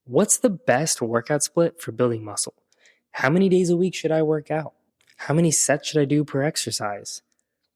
What's the best workout split for building muscle? How many days a week should I work out? How many sets should I do per exercise?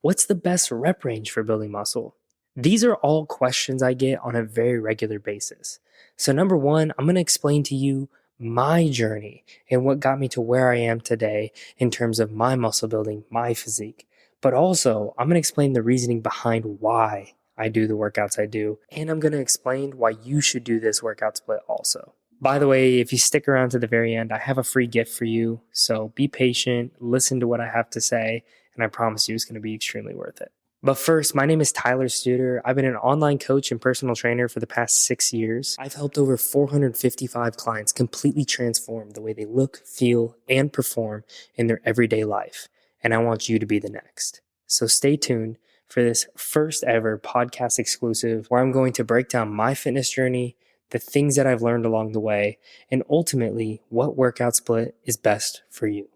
What's the best rep range for building muscle? These are all questions I get on a very regular basis. So, number one, I'm going to explain to you my journey and what got me to where I am today in terms of my muscle building, my physique. But also, I'm going to explain the reasoning behind why I do the workouts I do. And I'm going to explain why you should do this workout split also. By the way, if you stick around to the very end, I have a free gift for you. So be patient, listen to what I have to say, and I promise you it's going to be extremely worth it. But first, my name is Tyler Studer. I've been an online coach and personal trainer for the past 6 years. I've helped over 455 clients completely transform the way they look, feel, and perform in their everyday life. And I want you to be the next. So stay tuned for this first ever podcast exclusive where I'm going to break down my fitness journey, the things that I've learned along the way, and ultimately what workout split is best for you.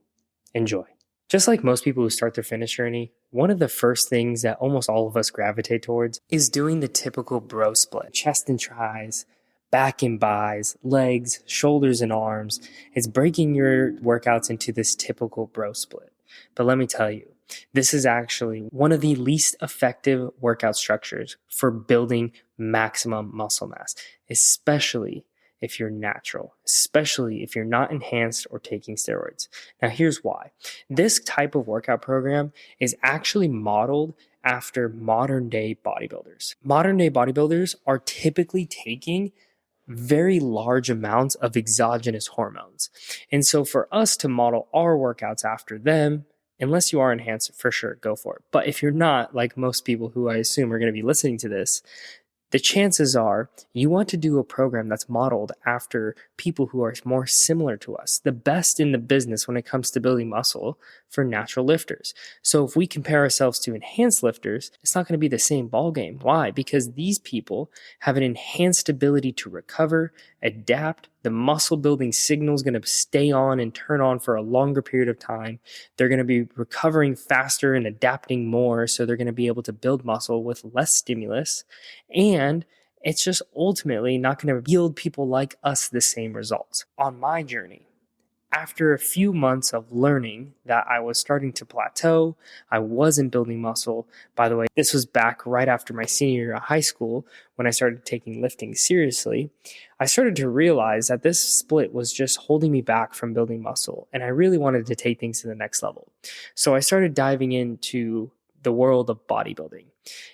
Enjoy. Just like most people who start their fitness journey, one of the first things that almost all of us gravitate towards is doing the typical bro split. Chest and tris, back and bis, legs, shoulders and arms. It's breaking your workouts into this typical bro split. But let me tell you, this is actually one of the least effective workout structures for building maximum muscle mass, especially if you're natural, especially if you're not enhanced or taking steroids. Now, here's why. This type of workout program is actually modeled after modern day bodybuilders. Modern day bodybuilders are typically taking very large amounts of exogenous hormones. And so for us to model our workouts after them, unless you are enhanced, for sure, go for it. But if you're not, like most people who I assume are going to be listening to this, the chances are you want to do a program that's modeled after people who are more similar to us, the best in the business when it comes to building muscle for natural lifters. So if we compare ourselves to enhanced lifters, it's not going to be the same ballgame. Why? Because these people have an enhanced ability to recover, adapt. The muscle building signal is going to stay on and turn on for a longer period of time. They're going to be recovering faster and adapting more. So they're going to be able to build muscle with less stimulus. And it's just ultimately not going to yield people like us the same results. On my journey, after a few months of learning that I was starting to plateau, I wasn't building muscle. By the way, this was back right after my senior year of high school when I started taking lifting seriously. I started to realize that this split was just holding me back from building muscle, and I really wanted to take things to the next level. So I started diving into the world of bodybuilding.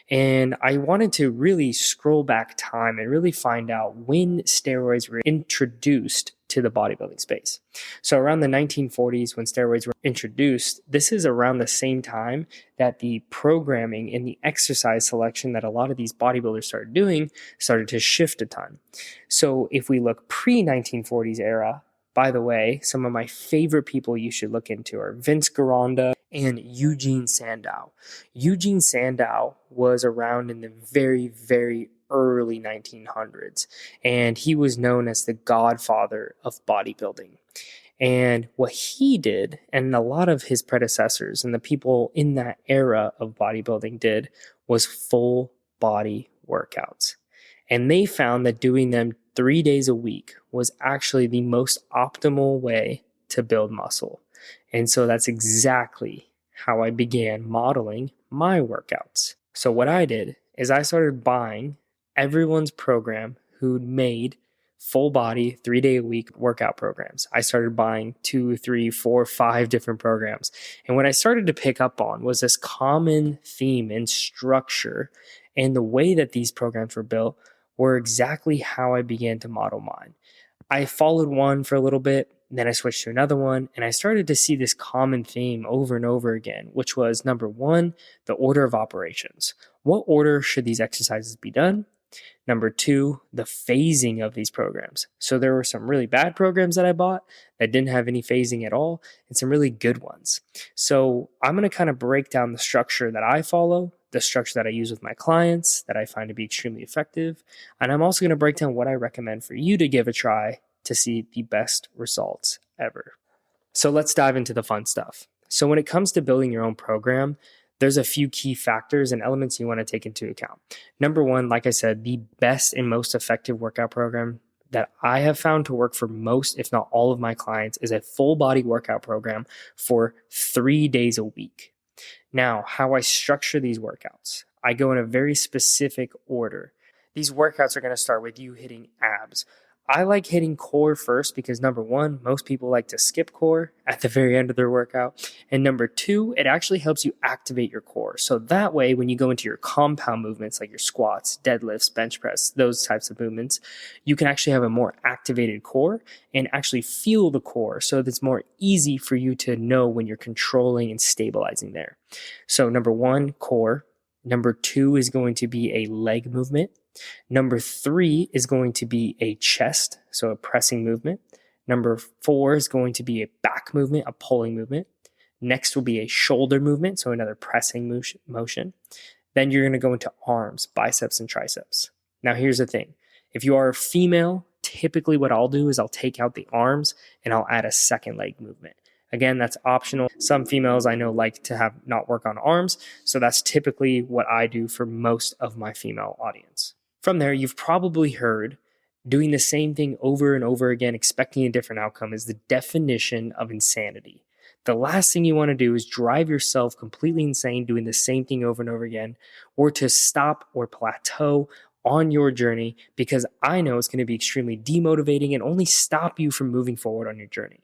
And I wanted to really scroll back time and really find out when steroids were introduced to the bodybuilding space. So around the 1940s, when steroids were introduced, this is around the same time that the programming and the exercise selection that a lot of these bodybuilders started doing started to shift a ton. So if we look pre-1940s era, by the way, some of my favorite people you should look into are Vince Gironda and Eugene Sandow. Eugene Sandow was around in the very, very early 1900s, and he was known as the godfather of bodybuilding. And what he did, and a lot of his predecessors and the people in that era of bodybuilding did, was full body workouts. And they found that doing them 3 days a week was actually the most optimal way to build muscle. And so that's exactly how I began modeling my workouts. So what I did is I started buying everyone's program who'd made full body 3 day a week workout programs. I started buying 2, 3, 4, 5 different programs. And what I started to pick up on was this common theme and structure, and the way that these programs were built were exactly how I began to model mine. I followed one for a little bit, then I switched to another one, and I started to see this common theme over and over again, which was number one, the order of operations. What order should these exercises be done? Number two, the phasing of these programs. So there were some really bad programs that I bought that didn't have any phasing at all, and some really good ones. So I'm going to kind of break down the structure that I follow, the structure that I use with my clients that I find to be extremely effective. And I'm also going to break down what I recommend for you to give a try to see the best results ever. So let's dive into the fun stuff. So when it comes to building your own program, there's a few key factors and elements you want to take into account. Number one, like I said, the best and most effective workout program that I have found to work for most, if not all of my clients, is a full body workout program for 3 days a week. Now, how I structure these workouts, I go in a very specific order. These workouts are going to start with you hitting abs. I like hitting core first because number one, most people like to skip core at the very end of their workout. And number two, it actually helps you activate your core. So that way, when you go into your compound movements like your squats, deadlifts, bench press, those types of movements, you can actually have a more activated core and actually feel the core. So it's more easy for you to know when you're controlling and stabilizing there. So number one, core. Number two is going to be a leg movement. Number three is going to be a chest, so a pressing movement. Number four is going to be a back movement, a pulling movement. Next will be a shoulder movement, so another pressing motion. Then you're going to go into arms, biceps, and triceps. Now here's the thing. If you are a female, typically what I'll do is I'll take out the arms and I'll add a second leg movement. Again, that's optional. Some females I know like to have not work on arms, so that's typically what I do for most of my female audience. From there, you've probably heard doing the same thing over and over again, expecting a different outcome is the definition of insanity. The last thing you want to do is drive yourself completely insane doing the same thing over and over again, or to stop or plateau on your journey, because I know it's going to be extremely demotivating and only stop you from moving forward on your journey.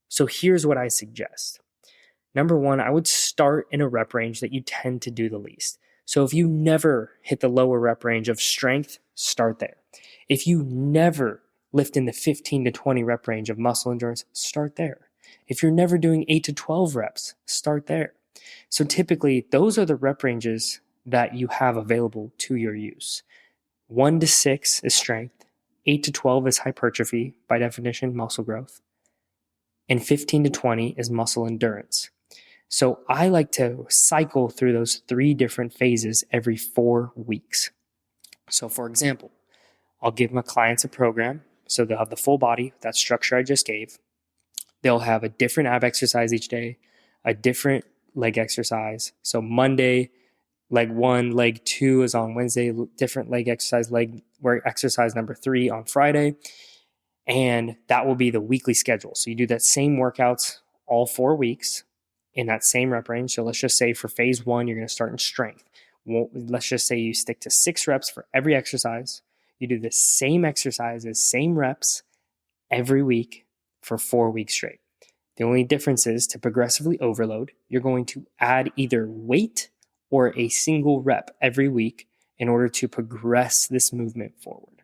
So here's what I suggest. Number one, I would start in a rep range that you tend to do the least. So if you never hit the lower rep range of strength, start there. If you never lift in the 15 to 20 rep range of muscle endurance, start there. If you're never doing 8 to 12 reps, start there. So typically, those are the rep ranges that you have available to your use. 1 to 6 is strength, 8 to 12 is hypertrophy, by definition, muscle growth, and 15 to 20 is muscle endurance. So I like to cycle through those 3 different phases every 4 weeks. So for example, I'll give my clients a program. So they'll have the full body, that structure I just gave. They'll have a different ab exercise each day, a different leg exercise. So Monday, leg 1, leg 2 is on Wednesday, different leg exercise, leg work exercise number 3 on Friday. And that will be the weekly schedule. So you do that same workouts all 4 weeks in that same rep range. So let's just say for phase 1, you're going to start in strength. Let's just say you stick to 6 reps for every exercise. You do the same exercises, same reps every week for 4 weeks straight. The only difference is to progressively overload, you're going to add either weight or a single rep every week in order to progress this movement forward.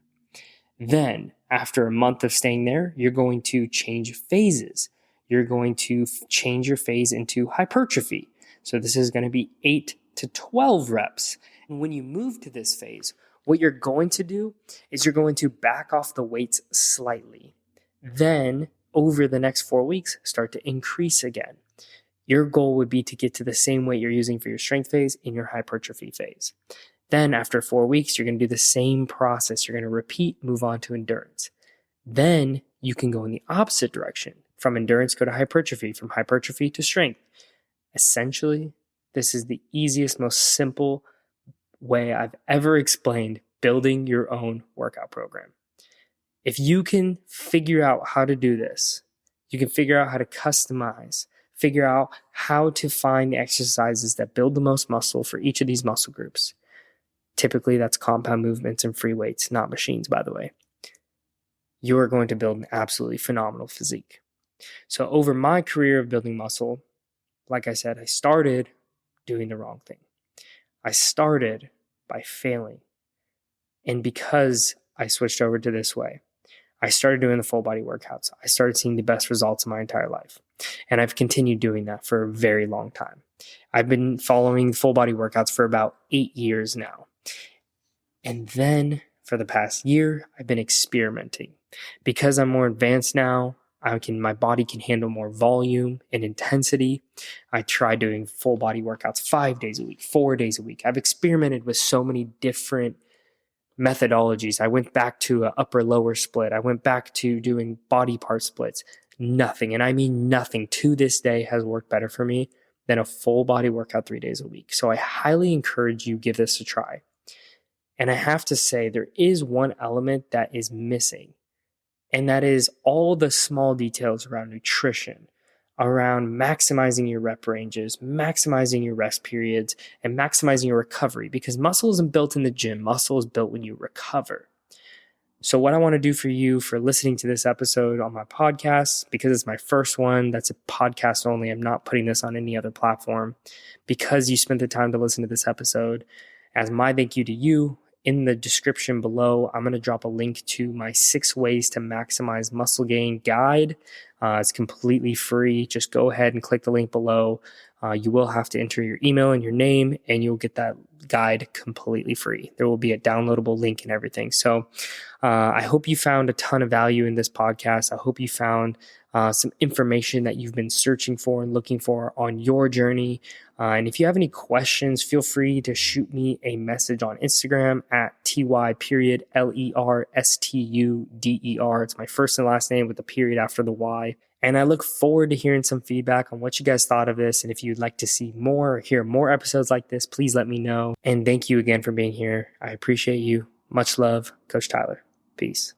Then, after a month of staying there, you're going to change phases. You're going to change your phase into hypertrophy. So this is going to be 8 to 12 reps. And when you move to this phase, what you're going to do is you're going to back off the weights slightly. Then, over the next 4 weeks, start to increase again. Your goal would be to get to the same weight you're using for your strength phase in your hypertrophy phase. Then after 4 weeks, you're going to do the same process. You're going to repeat, move on to endurance. Then you can go in the opposite direction. From endurance, go to hypertrophy. From hypertrophy to strength. Essentially, this is the easiest, most simple way I've ever explained building your own workout program. If you can figure out how to do this, you can figure out how to customize, figure out how to find the exercises that build the most muscle for each of these muscle groups. Typically, that's compound movements and free weights, not machines, by the way. You are going to build an absolutely phenomenal physique. So over my career of building muscle, like I said, I started doing the wrong thing. I started by failing. And because I switched over to this way, I started doing the full body workouts. I started seeing the best results in my entire life. And I've continued doing that for a very long time. I've been following full body workouts for about 8 years now. And then for the past year, I've been experimenting. Because I'm more advanced now, my body can handle more volume and intensity. I try doing full body workouts 5 days a week, 4 days a week. I've experimented with so many different methodologies. I went back to an upper lower split. I went back to doing body part splits. Nothing, and I mean nothing, to this day has worked better for me than a full body workout 3 days a week. So I highly encourage you give this a try. And I have to say, there is one element that is missing. And that is all the small details around nutrition, around maximizing your rep ranges, maximizing your rest periods, and maximizing your recovery, because muscle isn't built in the gym. Muscle is built when you recover. So what I want to do for you for listening to this episode on my podcast, because it's my first one, that's a podcast only. I'm not putting this on any other platform. Because you spent the time to listen to this episode, as my thank you to you, in the description below, I'm going to drop a link to my 6 ways to maximize muscle gain guide. It's completely free. Just go ahead and click the link below. You will have to enter your email and your name, and you'll get that guide completely free. There will be a downloadable link and everything. So I hope you found a ton of value in this podcast. I hope you found some information that you've been searching for and looking for on your journey. And if you have any questions, feel free to shoot me a message on Instagram at ty.lerstuder. It's my first and last name with a period after the Y. And I look forward to hearing some feedback on what you guys thought of this. And if you'd like to see more or hear more episodes like this, please let me know. And thank you again for being here. I appreciate you. Much love, Coach Tyler. Peace.